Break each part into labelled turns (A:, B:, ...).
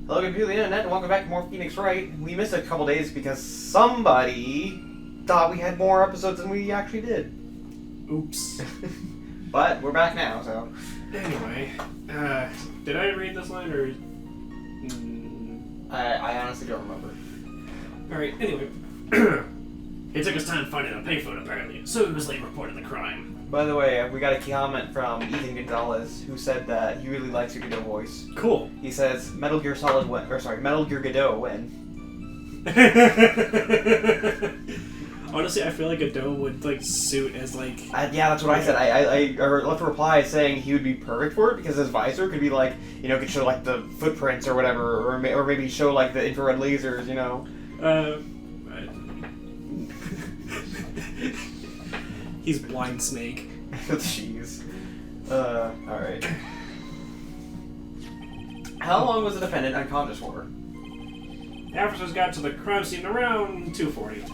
A: Hello, computer, the internet, and welcome back to more Phoenix Wright. We missed a couple days because somebody thought we had more episodes than we actually did.
B: Oops.
A: But we're back now, so...
B: Anyway, did I read this line, or...
A: I honestly don't remember.
B: Alright, anyway. It took us time finding a payphone, apparently, so he was late reporting the crime.
A: By the way, we got a comment from Ethan Gonzalez, who said that he really likes your Godot voice.
B: Cool.
A: He says, Metal Gear Solid win. Or sorry, Metal Gear Godot win.
B: Honestly, I feel like Godot would, like, suit as, like...
A: Yeah, that's what I said. I left a reply saying he would be perfect for it, because his visor could be, like, you know, could show, like, the footprints or whatever, or maybe show, like, the infrared lasers, you know.
B: He's Blind Snake.
A: Jeez. Alright. How long was the defendant unconscious for?
B: The officers got to the crime scene around 2:40.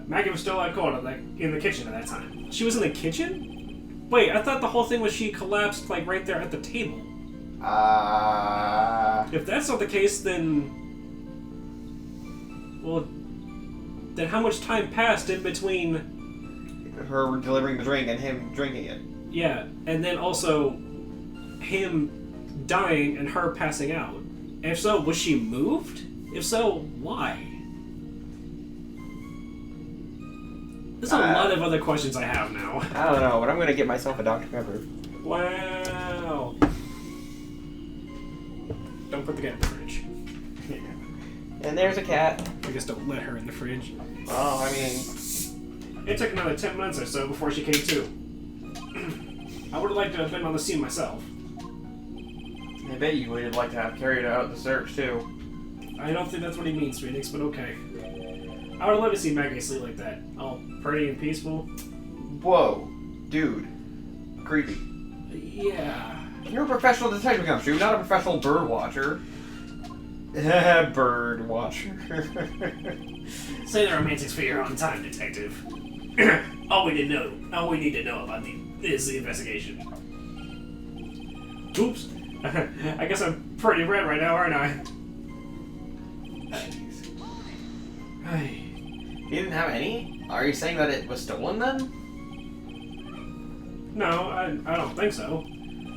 B: Maggie was still out cold, like, in the kitchen at that time. She was in the kitchen? Wait, I thought the whole thing was she collapsed, like, right there at the table. If that's not the case, then... Well... Then how much time passed in between...
A: Her delivering the drink and him drinking it.
B: Yeah, and then also... him dying and her passing out. And if so, was she moved? If so, why? There's a lot of other questions I have now.
A: I don't know, but I'm gonna get myself a Dr. Pepper.
B: Wow. Don't put the cat in the fridge.
A: Yeah. And there's a cat.
B: I guess don't let her in the fridge.
A: Oh, I mean...
B: It took another 10 minutes or so before she came to. I would have liked to have been on the scene myself.
A: I bet you would have liked to have carried out the search, too.
B: I don't think that's what he means, Phoenix, but okay. I would have loved to see Maggie sleep like that. All pretty and peaceful.
A: Whoa. Dude. Creepy.
B: Yeah.
A: You're a professional detective gumshoe, not a professional bird watcher. Bird watcher.
B: Say the romantics for your own time, detective. all we need to know about is the investigation. Oops. I guess I'm pretty red right now, aren't I?
A: Jeez.
B: Hey.
A: You didn't have any? Are you saying that it was stolen then?
B: No, I don't think so.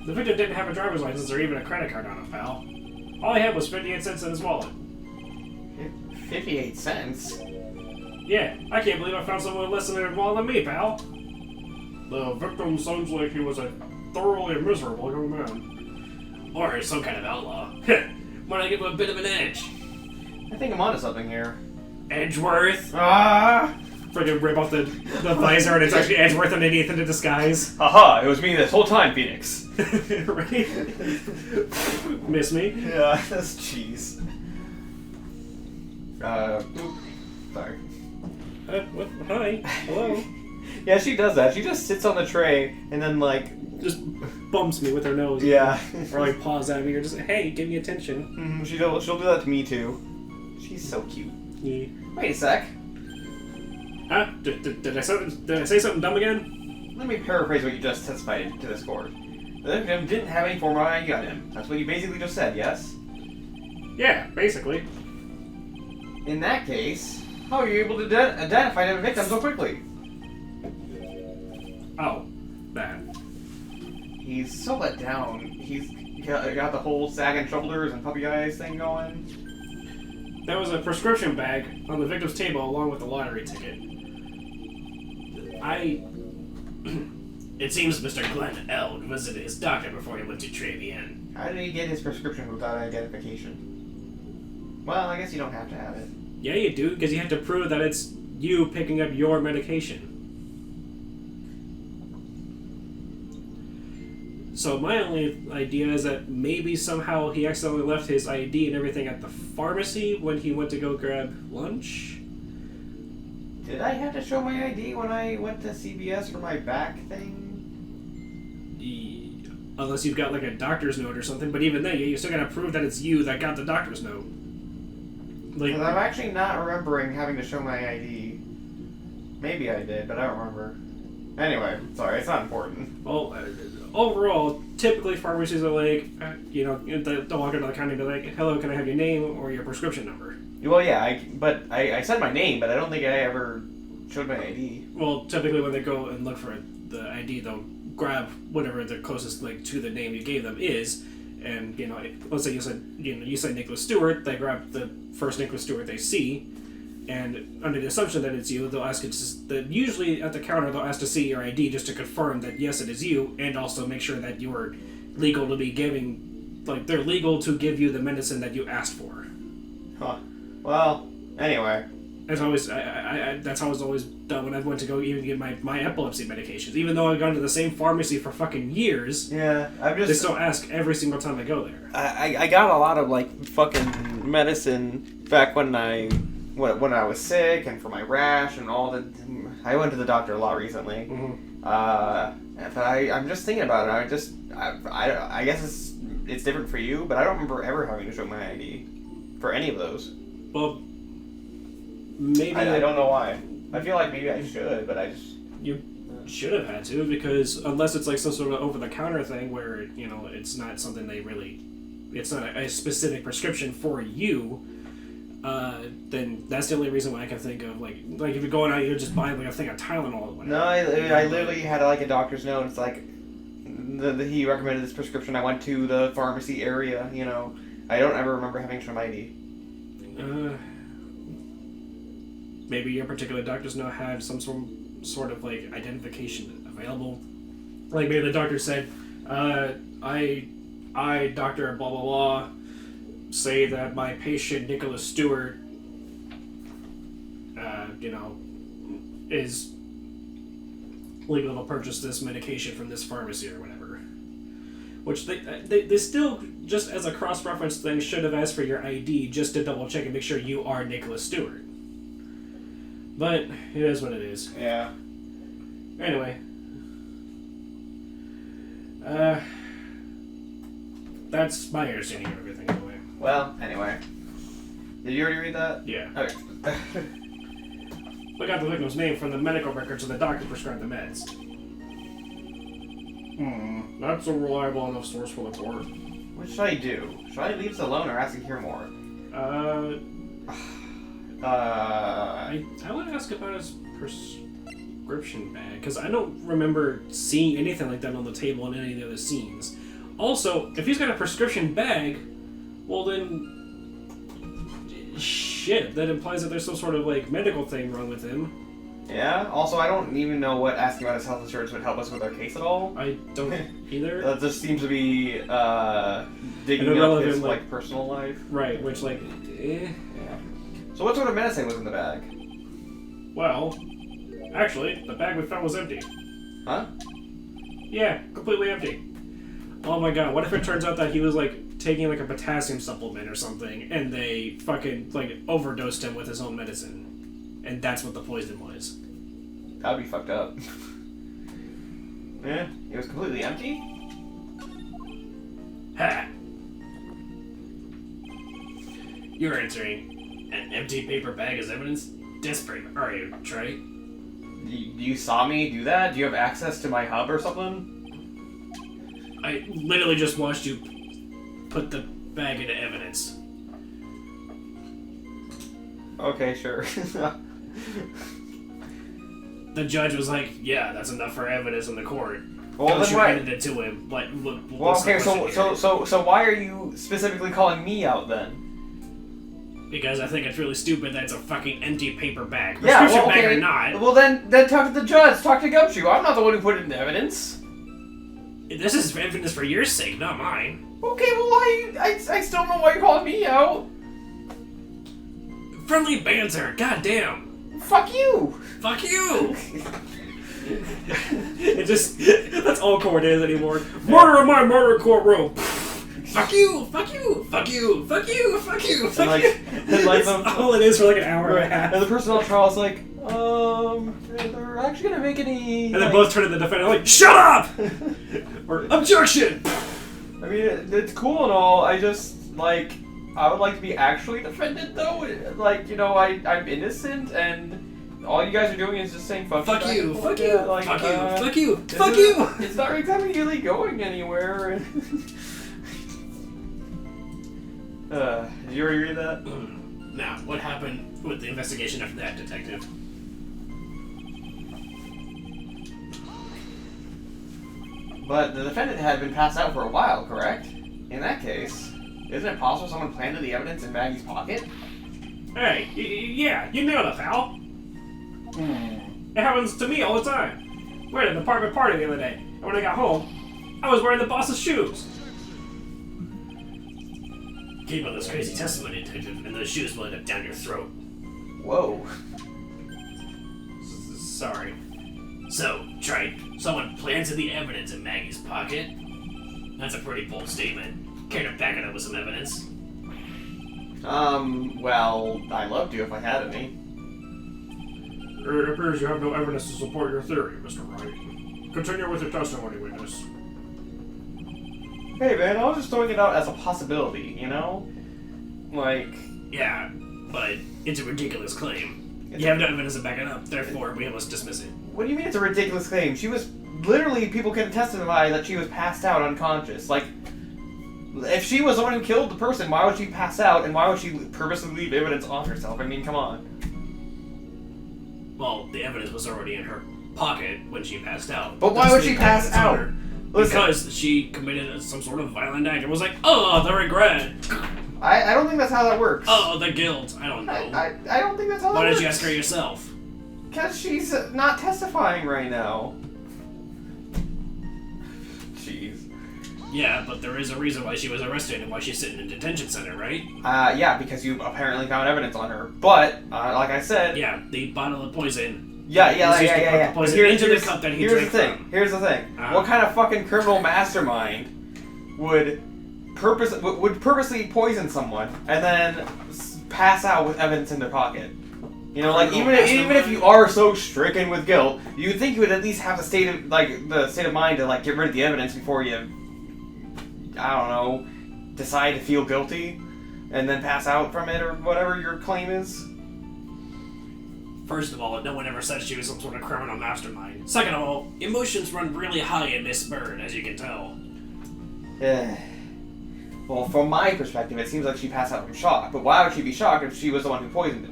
B: The victim didn't have a driver's license or even a credit card on him, pal. All he had was 58 cents in his wallet.
A: 58 cents?
B: Yeah, I can't believe I found someone with less in their wallet than me, pal. The victim sounds like he was a thoroughly miserable young man. Or some kind of outlaw. Might I give him a bit of an edge?
A: I think I'm onto something here.
B: Edgeworth?
A: Ah!
B: Freaking rip off the visor and it's actually Edgeworth underneath in a disguise.
A: Haha, it was me this whole time, Phoenix.
B: Right? Miss me?
A: Yeah, that's cheese. Oops. Sorry.
B: What? Hi. Hello.
A: Yeah, she does that. She just sits on the tray and then, like...
B: Just bumps me with her nose.
A: Yeah.
B: Or, like, paws at me or just, hey, give me attention.
A: She'll do that to me, too. She's so cute.
B: Yeah.
A: Wait a sec.
B: Huh? Did I say something dumb again?
A: Let me paraphrase what you just testified to this court. The victim didn't have any form of ID on him. That's what you basically just said, yes?
B: Yeah, basically.
A: In that case, how are you able to identify the victim so quickly?
B: Oh, bad.
A: He's so let down. He's got the whole sagging shoulders and puppy eyes thing going.
B: There was a prescription bag on the victim's table along with the lottery ticket. It seems Mr. Glenn Eld visited his doctor before he went to Tribulations.
A: How did he get his prescription without identification? Well, I guess you don't have to have it.
B: Yeah, you do, because you have to prove that it's you picking up your medication. So my only idea is that maybe somehow he accidentally left his ID and everything at the pharmacy when he went to go grab lunch.
A: Did I have to show my ID when I went to CVS for my back thing?
B: Unless you've got like a doctor's note or something, but even then, you still gotta prove that it's you that got the doctor's note. Like,
A: Because I'm actually not remembering having to show my ID. Maybe I did, but I don't remember. Anyway, sorry, it's not important.
B: well, overall, typically pharmacies are like, they'll walk into the counter and be like, hello, can I have your name or your prescription number?
A: Well, yeah, I said my name, but I don't think I ever showed my ID.
B: Well, typically when they go and look for the ID, they'll grab whatever the closest to the name you gave them is, and let's say you said Nicholas Stewart, they grab the first Nicholas Stewart they see, and under the assumption that it's you, they'll ask it usually at the counter they'll ask to see your ID just to confirm that yes, it is you, and also make sure that you are legal to be giving, they're legal to give you the medicine that you asked for.
A: Huh. Well, anyway.
B: That's always that's how it's always done when I went to go even get my epilepsy medications. Even though I've gone to the same pharmacy for fucking years,
A: yeah,
B: they still ask every single time I go there.
A: I got a lot of fucking medicine back when I was sick and for my rash and all the. I went to the doctor a lot recently.
B: Mm-hmm.
A: But I'm just thinking about it. I guess it's different for you, but I don't remember ever having to show my ID for any of those.
B: Well, maybe
A: I don't know why. I feel like maybe I should, but I just...
B: You should have had to, because unless it's some sort of over-the-counter thing where, it's not something it's not a specific prescription for you, then that's the only reason why I can think of, like if you're going out, you're just buying, a thing of Tylenol or whatever.
A: No, I literally had, a doctor's note. It's he recommended this prescription. I went to the pharmacy area, I don't ever remember having to show my ID.
B: Maybe your particular doctor's note had some sort of identification available. Like maybe the doctor said, I Dr. blah blah blah, say that my patient Nicholas Stewart, is legal to purchase this medication from this pharmacy or whatever. Which they still, just as a cross-reference thing, should have asked for your ID just to double-check and make sure you are Nicholas Stewart. But it is what it is.
A: Yeah.
B: Anyway. That's my understanding of everything anyway.
A: Well, anyway. Did you already read that?
B: Yeah.
A: Okay.
B: We got the victim's name from the medical records so the doctor prescribed the meds. That's a reliable enough source for the court.
A: What should I do? Should I leave this alone or ask to hear more?
B: I would ask about his prescription bag, because I don't remember seeing anything like that on the table in any of the other scenes. Also, if he's got a prescription bag, well then... Shit, that implies that there's some sort of, medical thing wrong with him.
A: Yeah, also I don't even know what asking about his health insurance would help us with our case at all.
B: I don't either.
A: That just seems to be, digging up his, personal life.
B: Right, which, Yeah.
A: So what sort of medicine was in the bag?
B: Well, actually, the bag we found was empty.
A: Huh?
B: Yeah, completely empty. Oh my god, what if it turns out that he was, taking, a potassium supplement or something, and they fucking, overdosed him with his own medicine. And that's what the poison was.
A: That would be fucked up. Yeah, it was completely empty?
B: Ha! You're entering an empty paper bag as evidence? Desperate, are you, Trey?
A: You saw me do that? Do you have access to my hub or something?
B: I literally just watched you put the bag into evidence.
A: Okay, sure.
B: The judge was like, yeah, that's enough for evidence in the court.
A: Well, then why?
B: Handed it to him.
A: Well, okay, so why are you specifically calling me out then?
B: Because I think it's really stupid that it's a fucking empty paper bag.
A: Yeah,
B: Prescription
A: well, okay.
B: bag or not.
A: Well, then talk to the judge. Talk to Gumshoe. I'm not the one who put it into evidence.
B: This is evidence for your sake, not mine.
A: Okay, well, I still don't know why you're calling me out.
B: Friendly banter, goddamn.
A: Fuck you!
B: Fuck you! That's all court is anymore. Murder in my murder courtroom! Fuck you! Fuck you! Fuck you! Fuck you! Fuck you! Fuck you! That's all it is for an hour and a half.
A: And the person on trial is like, they're actually gonna make any...
B: And they both turn to the defendant shut up! Or, objection!
A: I mean, it's cool and all, I just, I would like to be actually defended, though. I'm innocent, and all you guys are doing is just saying fuck
B: you,
A: like,
B: fuck you.
A: It's not exactly really going anywhere. Did you already read that?
B: Now, what happened with the investigation after that, Detective?
A: But the defendant had been passed out for a while, correct? In that case, isn't it possible someone planted the evidence in Maggie's pocket?
B: Hey, yeah, you nailed it, pal. It happens to me all the time. We had an apartment party the other day, and when I got home, I was wearing the boss's shoes. Keep on this crazy testimony, Detective, and those shoes will end up down your throat.
A: Whoa.
B: Sorry. So, Trite, someone planted the evidence in Maggie's pocket? That's a pretty bold statement. Care to back it up with some evidence?
A: Well, I'd love to if I had any.
B: It appears you have no evidence to support your theory, Mr. Wright. Continue with your testimony, witness.
A: Hey man, I was just throwing it out as a possibility, you know? Like...
B: Yeah, but it's a ridiculous claim. You have no evidence to back it up, therefore we must dismiss it.
A: What do you mean it's a ridiculous claim? She was... Literally, people can testify that she was passed out unconscious. Like, if she was the one who killed the person, why would she pass out, and why would she purposely leave evidence on herself? I mean, come on.
B: Well, the evidence was already in her pocket when she passed out.
A: But why would she pass out?
B: Because she committed some sort of violent act. It was like, oh, the regret.
A: I don't think that's how that works.
B: Oh, the guilt. I don't know.
A: I don't think that's how that
B: Why
A: works.
B: did you ask her yourself?
A: Because she's not testifying right now. Jeez.
B: Yeah, but there is a reason why she was arrested and why she's sitting in a detention center, right?
A: Yeah, because you apparently found evidence on her. But, like I said...
B: Yeah, the bottle of poison.
A: Yeah.
B: Put the into the cup that he drank from.
A: Here's the thing. What kind of fucking criminal mastermind would purposely poison someone and then pass out with evidence in their pocket? You know, like even if you are so stricken with guilt, you'd think you would at least have the state of mind to like get rid of the evidence before you, I don't know, decide to feel guilty and then pass out from it or whatever your claim is.
B: First of all, no one ever said she was some sort of criminal mastermind. Second of all, emotions run really high in Miss Bird, as you can tell.
A: Well, from my perspective, it seems like she passed out from shock. But why would she be shocked if she was the one who poisoned him?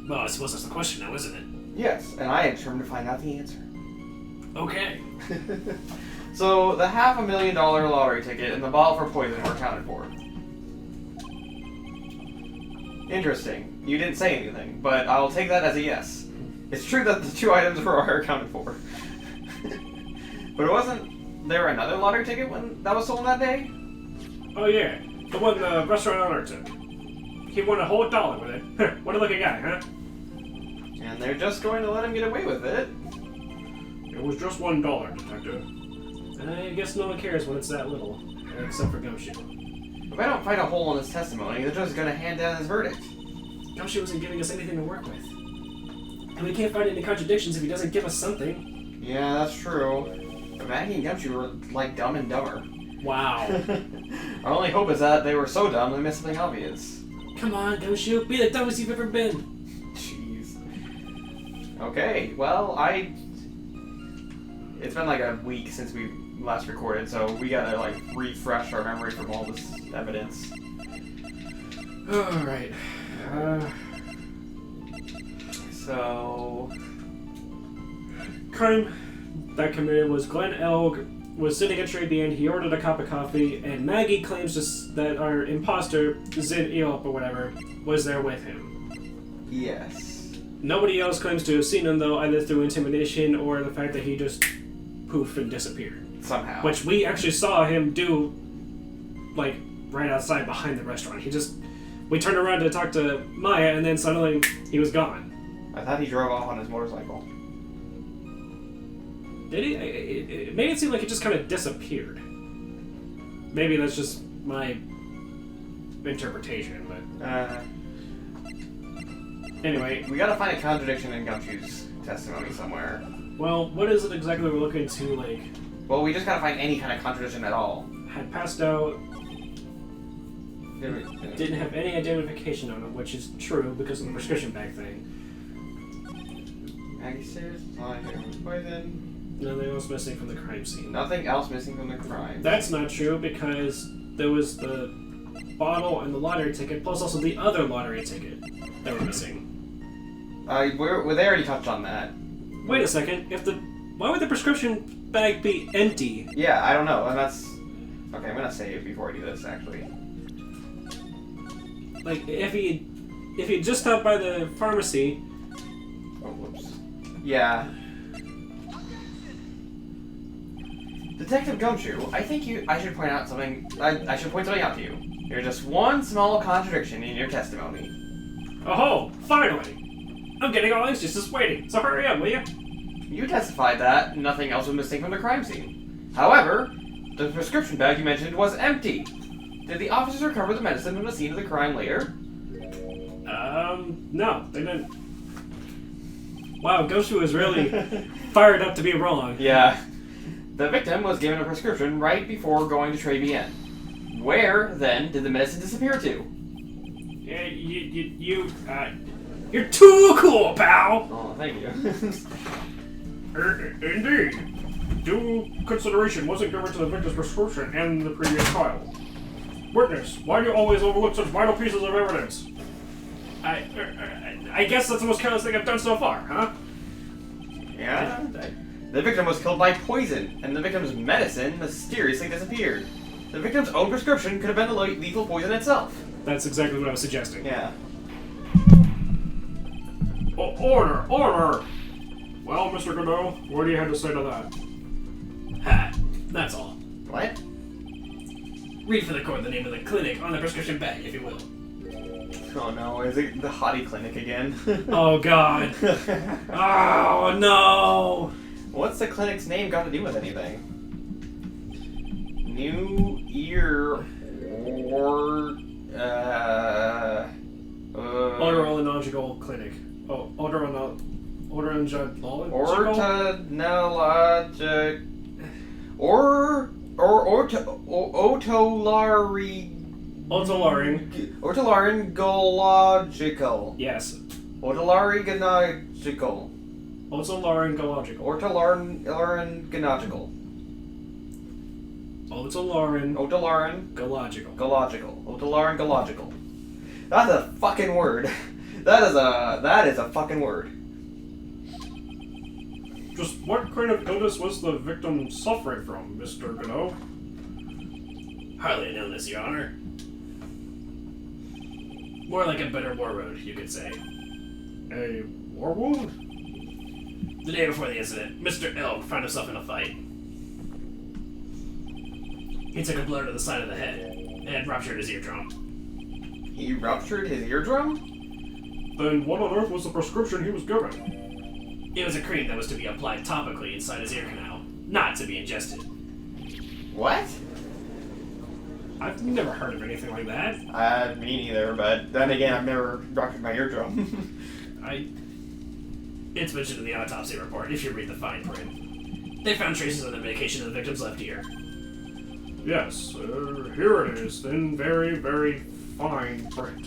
B: Well, I suppose that's the question now, isn't it?
A: Yes, and I am determined to find out the answer.
B: Okay.
A: So, the $500,000 lottery ticket and the bottle for poison were accounted for. Interesting. You didn't say anything, but I'll take that as a yes. It's true that the two items are accounted for. But wasn't there another lottery ticket that was sold that day?
B: Oh yeah, the one the restaurant owner took. He won a whole $1 with it. What a lucky guy, huh?
A: And they're just going to let him get away with it.
B: It was just $1, Detective. I guess no one cares when it's that little, except for Gumshoe.
A: If I don't find a hole in his testimony, they're just going to hand down his verdict.
B: Gumshoe isn't giving us anything to work with. And we can't find any contradictions if he doesn't give us something.
A: Yeah, that's true. But Maggie and Gumshoe were like Dumb and Dumber.
B: Wow.
A: Our only hope is that they were so dumb they missed something obvious.
B: Come on, Gumshoe, be the dumbest you've ever been.
A: Jeez. Okay, well, it's been like a week since we last recorded, so we gotta like refresh our memory from all this evidence.
B: Alright.
A: So...
B: Crime that committed was Glenn Elg was sitting at Trade End, he ordered a cup of coffee, and Maggie claims that our imposter, Zin Eop or whatever, was there with him.
A: Yes.
B: Nobody else claims to have seen him, though, either through intimidation or the fact that he just poof and disappeared.
A: Somehow.
B: Which we actually saw him do, like, right outside behind the restaurant. We turned around to talk to Maya, and then suddenly he was gone.
A: I thought he drove off on his motorcycle.
B: Did he? It made it seem like he just kind of disappeared. Maybe that's just my interpretation, but... Anyway.
A: We gotta find a contradiction in Gumshoe's testimony somewhere.
B: Well, what is it exactly we're looking to, like...
A: Well, we just gotta find any kind of contradiction at all.
B: Had passed out... Didn't have any identification on him, which is true because of the prescription bag thing.
A: Gangsters, poison.
B: Nothing else missing from the crime scene.
A: Nothing else missing from the crime.
B: That's not true because there was the bottle and the lottery ticket, plus also the other lottery ticket that were missing.
A: They already touched on that.
B: Wait a second. Why would the prescription bag be empty?
A: Yeah, I don't know, and that's okay. I'm gonna save before I do this. Actually,
B: Like if he just stopped by the pharmacy.
A: oh whoops. Yeah. Detective Gumshoe, I think I should point out something. I should point something out to you. There's just one small contradiction in your testimony.
B: Oh, finally! I'm getting all anxious just waiting. So hurry up, will you?
A: You testified that nothing else was missing from the crime scene. However, the prescription bag you mentioned was empty. Did the officers recover the medicine from the scene of the crime later?
B: No, they didn't. Wow, Goshu is really fired up to be wrong.
A: Yeah. The victim was given a prescription right before going to Tribulations. Where, then, did the medicine disappear to?
B: Yeah, you're too cool, pal!
A: Oh, thank you.
B: Indeed. Due consideration wasn't given to the victim's prescription and the previous trial. Witness, why do you always overlook such vital pieces of evidence? I guess that's the most careless thing I've done so far, huh?
A: Yeah. The victim was killed by poison, and the victim's medicine mysteriously disappeared. The victim's own prescription could have been the lethal poison itself.
B: That's exactly what I was suggesting.
A: Yeah.
B: Order! Order! Well, Mr. Godot, what do you have to say to that? Ha! That's all.
A: What?
B: Read for the court the name of the clinic on the prescription bag, if you will.
A: Oh no, is it the Hottie Clinic again?
B: Oh god. Oh no!
A: What's the clinic's name got to do with anything? New Ear or
B: Otolaryngology clinic. Oh, Otolaryngology.
A: Otolaryngological.
B: Yes.
A: Otolaryngological.
B: Otolaryngological.
A: Otolaryngological.
B: Otolaryngological.
A: Otolaryngological. That's a fucking word. That is a fucking word.
B: Just what kind of illness was the victim suffering from, Mr. Godot? Hardly an illness, Your Honor. More like a bitter war wound, you could say. A war wound? The day before the incident, Mr. L found himself in a fight. He took a blow to the side of the head and ruptured his eardrum.
A: He ruptured his eardrum?
B: Then what on earth was the prescription he was given? It was a cream that was to be applied topically inside his ear canal, not to be ingested.
A: What?
B: I've never heard of anything like that.
A: Me neither, but then again, I've never ruptured my eardrum.
B: It's mentioned in the autopsy report, if you read the fine print. They found traces of the medication in the victim's left ear. Yes, here it is, in very, very fine print.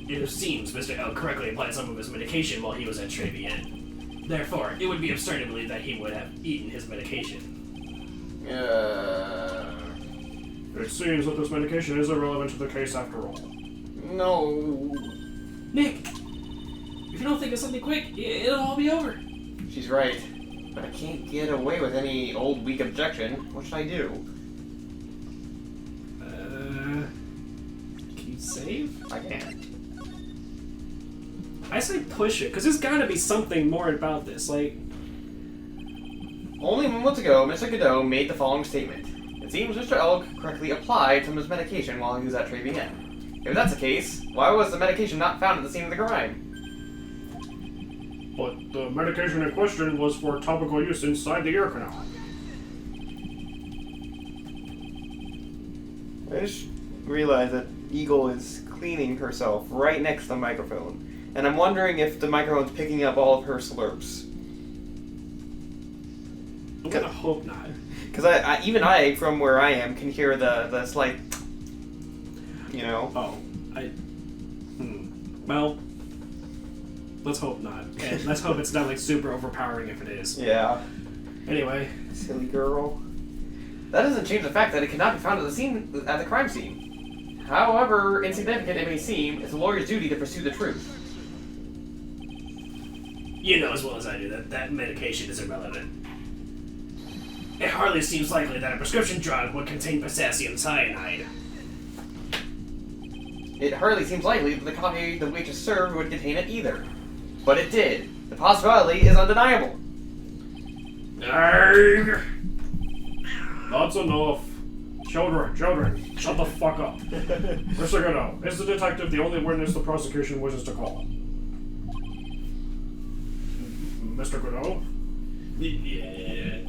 B: It seems Mr. L correctly applied some of his medication while he was at Tribulations. Therefore, it would be absurd to believe that he would have eaten his medication. It seems that this medication is irrelevant to the case after all.
A: No.
B: Nick! If you don't think of something quick, it'll all be over.
A: She's right. But I can't get away with any old weak objection. What should I do?
B: Can you save?
A: I can't.
B: I say push it, because there's gotta be something more about this, like...
A: Only moments ago, Mr. Godot made the following statement. It seems Mr. L correctly applied some of his medication while he was at Tribulations. If that's the case, why was the medication not found at the scene of the crime?
B: But the medication in question was for topical use inside the ear canal.
A: I just realized that Eagle is cleaning herself right next to the microphone. And I'm wondering if the microphone's picking up all of her slurps.
B: I'm gonna hope not.
A: Because even I, from where I am, can hear the slight you know?
B: Oh, well, let's hope not. Okay, let's hope it's not like super overpowering if it is.
A: Yeah.
B: Anyway.
A: Silly girl. That doesn't change the fact that it cannot be found at the crime scene. However insignificant it may seem, it's a lawyer's duty to pursue the truth.
B: You know as well as I do that medication is irrelevant. It hardly seems likely that a prescription drug would contain potassium cyanide.
A: It hardly seems likely that the coffee the waitress served would contain it either. But it did. The possibility is undeniable.
B: Arrgh. That's enough. Children, shut the fuck up. Mr. Godot, is the detective the only witness the prosecution wishes to call? Mr. Godot? Yeah.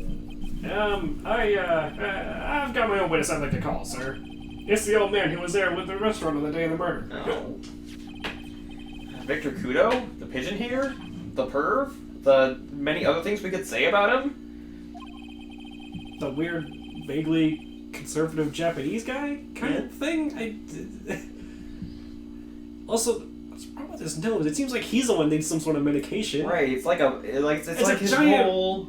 B: I've got my own witness I'd like to call, sir. It's the old man who was there with the restaurant on the day of the murder.
A: No. Victor Kudo? The pigeon hater? The perv? The many other things we could say about him?
B: The weird, vaguely conservative Japanese guy kind of thing? Also, what's wrong with his nose? It seems like he's the one that needs some sort of medication.
A: Right, it's like it's like his
B: giant,
A: whole...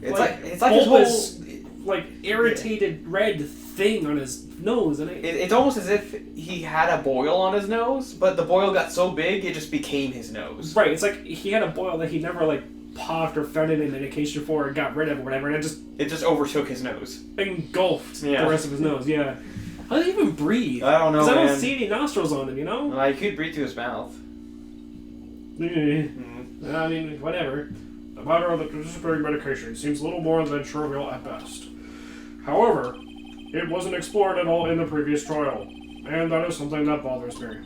A: It's like his
B: bulbous,
A: whole...
B: like, irritated red thing on his nose. And
A: it's almost as if he had a boil on his nose, but the boil got so big it just became his nose.
B: Right, it's like he had a boil that he never, like, popped or found any medication for or got rid of or whatever, and it just
A: overtook his nose.
B: Engulfed the rest of his nose, yeah. How does he even breathe?
A: I don't know,
B: because I
A: man.
B: don't see any nostrils on him, you know?
A: Well, he could breathe through his mouth.
B: I mean, whatever. The matter of the disappearing medication seems little more than trivial at best. However, it wasn't explored at all in the previous trial, and that is something that bothers me.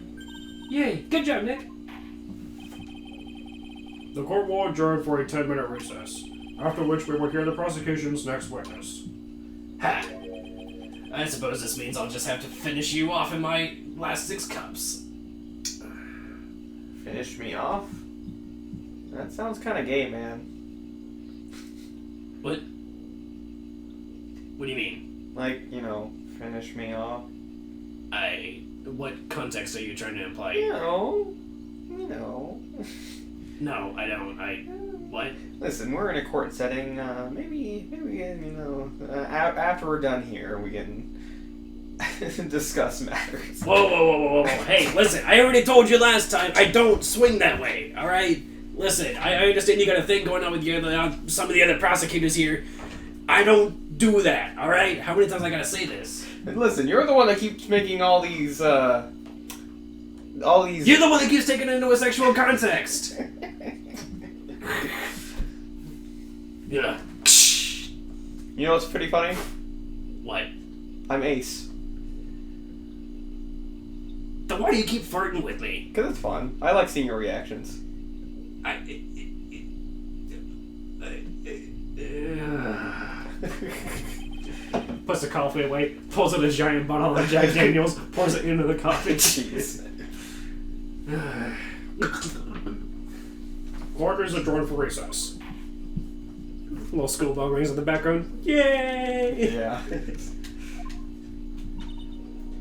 B: Yay, good job, Nick. The court will adjourn for a 10-minute recess, after which we will hear the prosecution's next witness. Ha! I suppose this means I'll just have to finish you off in my last 6 cups.
A: Finish me off? That sounds kind of gay, man.
B: What? What do you mean?
A: Like, finish me off.
B: What context are you trying to imply?
A: You know.
B: No, I don't. What?
A: Listen, we're in a court setting. Maybe after we're done here, we can discuss matters.
B: Whoa. Hey, listen, I already told you last time, I don't swing that way, alright? Listen, I understand you got a thing going on with some of the other prosecutors here. I don't do that, alright? How many times I gotta say this?
A: And listen, you're the one that keeps making all these... You're
B: the one that keeps taking it into a sexual context! Yeah.
A: You know what's pretty funny?
B: What?
A: I'm Ace.
B: Then why do you keep flirting with me?
A: Because it's fun. I like seeing your reactions.
B: Puts the coffee away, pulls out a giant bottle of Jack Daniels, pours it into the coffee.
A: Jeez.
B: Court is adjourned for recess. Little school bell rings in the background. Yay!
A: Yeah.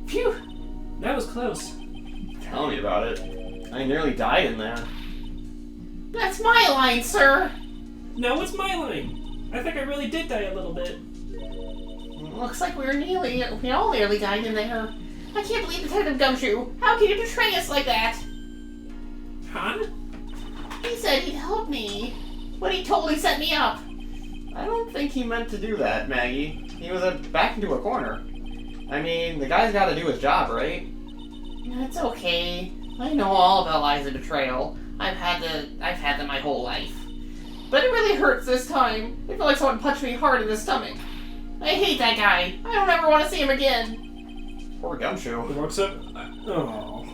B: Phew! That was close.
A: Tell me about it. I nearly died in there.
C: That's my line, sir.
B: No, it's my line. I think I really did die a little bit.
C: Looks like we all nearly died in there. I can't believe Detective Gumshoe. How can you betray us like that?
B: Huh?
C: He said he'd help me, but he totally set me up.
A: I don't think he meant to do that, Maggie. He was backed into a corner. I mean, the guy's got to do his job, right?
C: It's okay. I know all about lies and betrayal. I've had them my whole life. But it really hurts this time. I feel like someone punched me hard in the stomach. I hate that guy. I don't ever want to see him again.
A: Poor Gumshoe.
B: He walks up. Oh.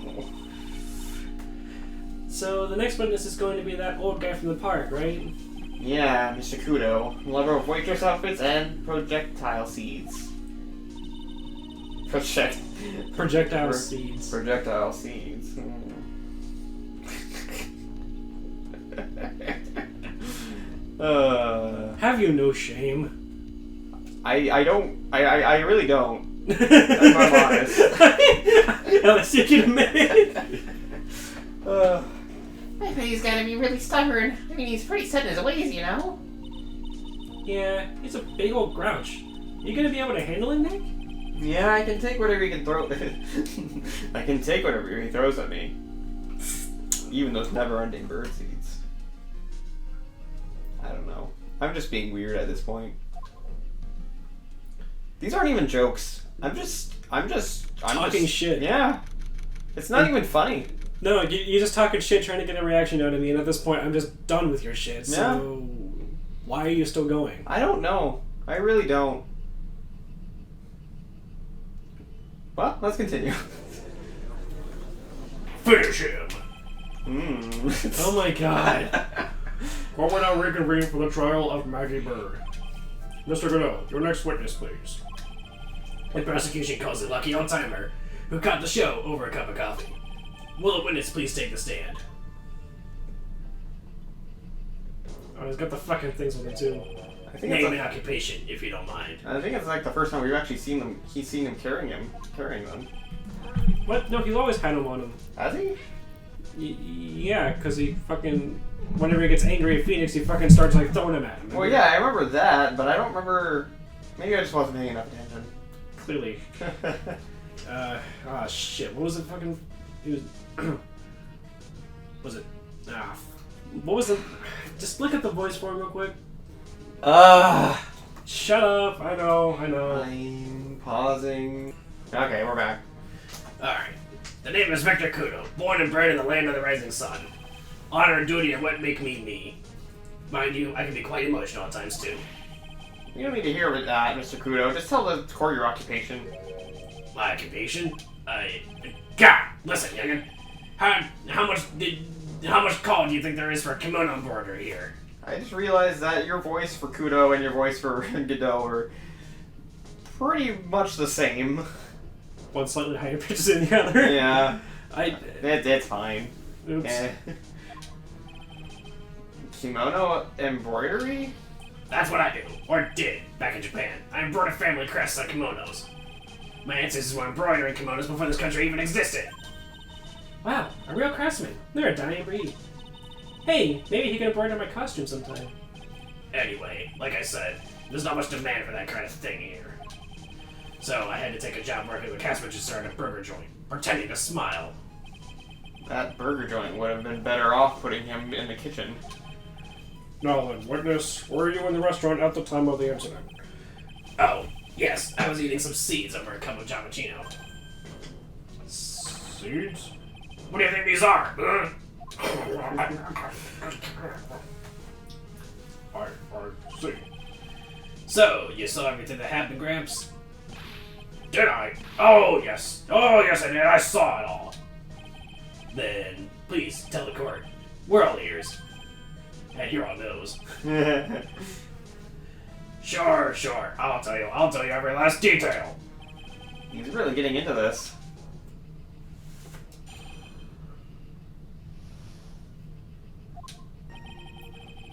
B: So the next witness is going to be that old guy from the park, right?
A: Yeah, Mr. Kudo. Lover of waitress outfits and projectile seeds.
B: Projectile seeds.
A: Projectile seeds.
B: Have you no shame?
A: I really don't. If I'm honest.
B: Let's take it a minute.
C: I bet he's gotta be really stubborn. I mean, he's pretty set in his ways, you know?
B: Yeah, he's a big old grouch. You gonna be able to handle him, Nick?
A: Yeah, I can take whatever he can throw. I can take whatever he throws at me. Even those never-ending bird seeds. I don't know. I'm just being weird at this point. These aren't even jokes. I'm just
B: Talking shit.
A: Yeah. It's not even funny.
B: No, you're just talking shit trying to get a reaction out of me, and at this point I'm just done with your shit, so why are you still going?
A: I don't know. I really don't. Well, let's continue.
B: Finish him!
A: Oh
B: my god. Well, we're now reconvened for the trial of Maggie Bird. Mr. Godot, your next witness, please. The prosecution calls it Lucky Old-Timer, who caught the show over a cup of coffee. Will the witness please take the stand? Oh, he's got the fucking things with him, too.
A: I think
B: Name and occupation, if you don't mind.
A: I think it's like the first time we've actually seen them. He's seen him carrying them.
B: What? No, he's always had him on him.
A: Has he?
B: Yeah, because he fucking... Whenever he gets angry at Phoenix, he fucking starts, like, throwing him at him.
A: Well, yeah, I remember that, but I don't remember... Maybe I just wasn't paying enough attention.
B: Clearly. Shit. What was it fucking... It was... was it... what was the... Just look at the voice for him real quick. Shut up. I know.
A: I'm pausing. Okay, we're back.
B: Alright. The name is Victor Kudo, born and bred in the land of the rising sun. Honor and duty are what make me me. Mind you, I can be quite emotional at times too.
A: You don't need to hear that, Mr. Kudo. Just tell the court your occupation.
B: My occupation? God! Listen, youngin. How much call do you think there is for a kimono embroidery here?
A: I just realized that your voice for Kudo and your voice for Godot are pretty much the same.
B: One slightly higher pitch than the other.
A: Yeah. It's fine.
B: Oops.
A: Kimono embroidery?
B: That's what I do, or did, back in Japan. I embroidered family crests on kimonos. My ancestors were embroidering kimonos before this country even existed. Wow, a real craftsman. They're a dying breed. Hey, maybe he can embroider my costume sometime. Anyway, like I said, there's not much demand for that kind of thing here. So I had to take a job working with a cash register at a burger joint, pretending to smile.
A: That burger joint would have been better off putting him in the kitchen.
B: Now then, witness, were you in the restaurant at the time of the incident? Oh, yes, I was eating some seeds over a cup of Giammaccino. Seeds? What do you think these are? Huh? I see. So, you saw everything that happened, Gramps? Did I? Oh, yes. Oh, yes, I did. I saw it all. Then, please, tell the court. We're all ears. And you're on those. Sure. I'll tell you every last detail.
A: He's really getting into this.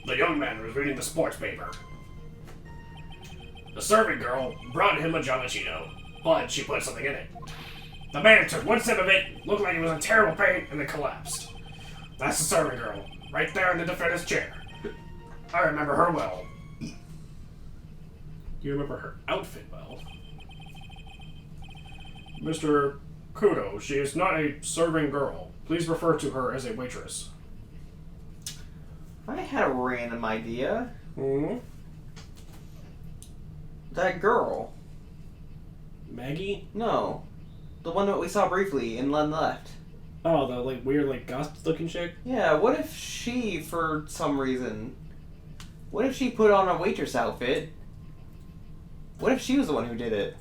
B: The young man was reading the sports paper. The serving girl brought him a Giammaccino, but she put something in it. The man took one sip of it, looked like he was in terrible pain, and then collapsed. That's the serving girl, right there in the defendant's chair. I remember her well. You remember her outfit well? Mr. Kudo, she is not a serving girl. Please refer to her as a waitress.
A: I had a random idea.
B: Hmm?
A: That girl.
B: Maggie?
A: No. The one that we saw briefly in Len Left.
B: Oh, the like weird like goth looking chick?
A: Yeah, what if she, for some reason... What if she put on a waitress outfit? What if she was the one who did it?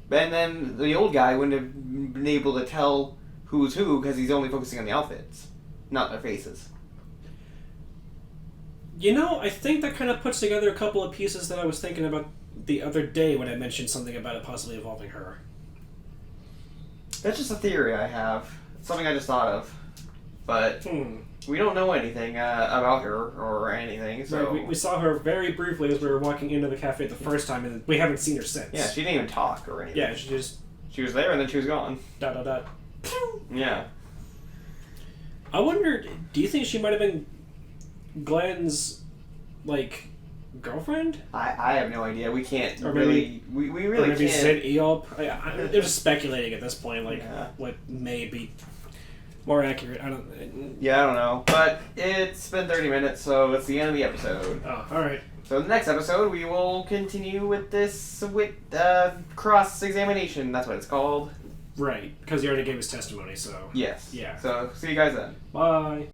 A: And then the old guy wouldn't have been able to tell who's who because he's only focusing on the outfits, not their faces.
B: You know, I think that kind of puts together a couple of pieces that I was thinking about the other day when I mentioned something about it possibly involving her.
A: That's just a theory I have. It's something I just thought of. But We don't know anything about her or anything, so...
B: Right, we saw her very briefly as we were walking into the cafe the first time, and we haven't seen her since.
A: Yeah, she didn't even talk or anything.
B: Yeah, she just...
A: She was there and then she was gone.
B: Dot, dot, dot.
A: Yeah.
B: I wonder, do you think she might have been Glenn's, like, girlfriend?
A: I have no idea. We can't
B: Or
A: really...
B: maybe,
A: we really
B: maybe
A: can't...
B: Sid Eop? They're just speculating at this point, like, what may be more accurate. I don't
A: know. But it's been 30 minutes, so it's the end of the episode.
B: Oh, alright.
A: So in the next episode, we will continue with this cross-examination. That's what it's called.
B: Right, because he already gave his testimony, so...
A: Yes.
B: Yeah.
A: So, see you guys then.
B: Bye.